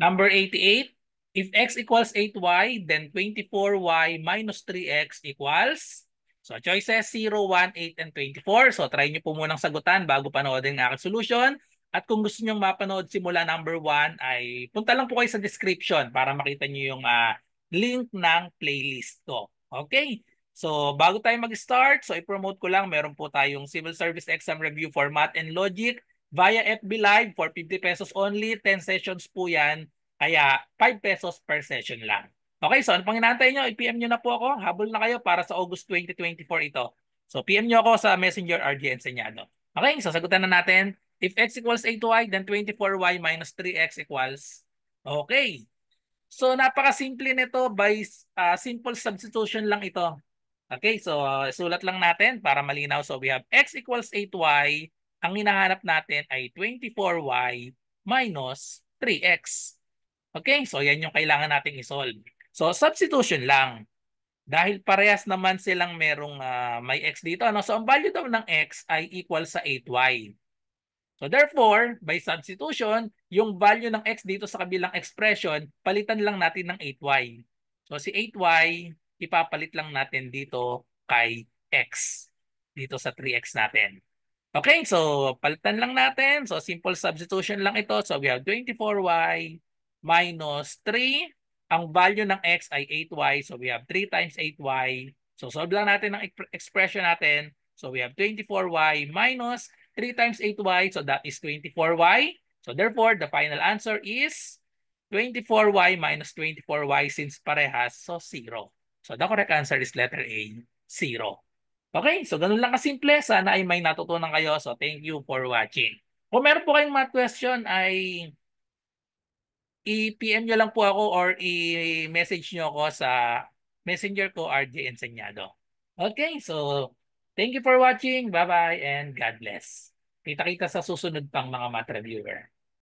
Number 88, if x equals 8y, then 24y minus 3x equals, so choices 0, 1, 8, and 24. So try nyo po munang sagutan bago panoodin ang aking solution. At kung gusto nyo mapanood simula number 1, ay punta lang po kayo sa description para makita nyo yung link ng playlist ko. Okay? So bago tayo mag-start, so i-promote ko lang, meron po tayong Civil Service Exam Review for Math and Logic via FB Live for 50 pesos only. 10 sessions po yan. Kaya 5 pesos per session lang. Okay, so ano pang inaantay nyo? I-PM nyo na po ako. Habol na kayo para sa August 2024 ito. So PM nyo ako sa Messenger RG Enseñado. Okay, sasagutan na natin. If x equals 8y, then 24y minus 3x equals. Okay. So napakasimple nito by simple substitution lang ito. Okay, so sulat lang natin para malinaw. So we have x equals 8y. Ang hinahanap natin ay 24y minus 3x. Okay, so yan yung kailangan nating isolve. So substitution lang. Dahil parehas naman silang merong may x dito. Ano? So ang value daw ng x ay equal sa 8y. So therefore, by substitution, yung value ng x dito sa kabilang expression, palitan lang natin ng 8y. So si 8y, ipapalit lang natin dito kay x. Dito sa 3x natin. Okay, so palitan lang natin. So simple substitution lang ito. So we have 24y minus 3. Ang value ng x ay 8y. So we have 3 times 8y. So solve lang natin ang expression natin. So we have 24y minus 3 times 8y. So that is 24y. So therefore, the final answer is 24y minus 24y since parehas. So 0. So the correct answer is letter A, 0. Okay, so ganun lang kasimple. Sana ay may natutunan kayo. So thank you for watching. Kung meron po kayong math question ay i-PM nyo lang po ako or i-message nyo ako sa messenger ko, RJ Enseñado. Okay, so thank you for watching. Bye-bye and God bless. Kita-kita sa susunod pang mga math reviewer.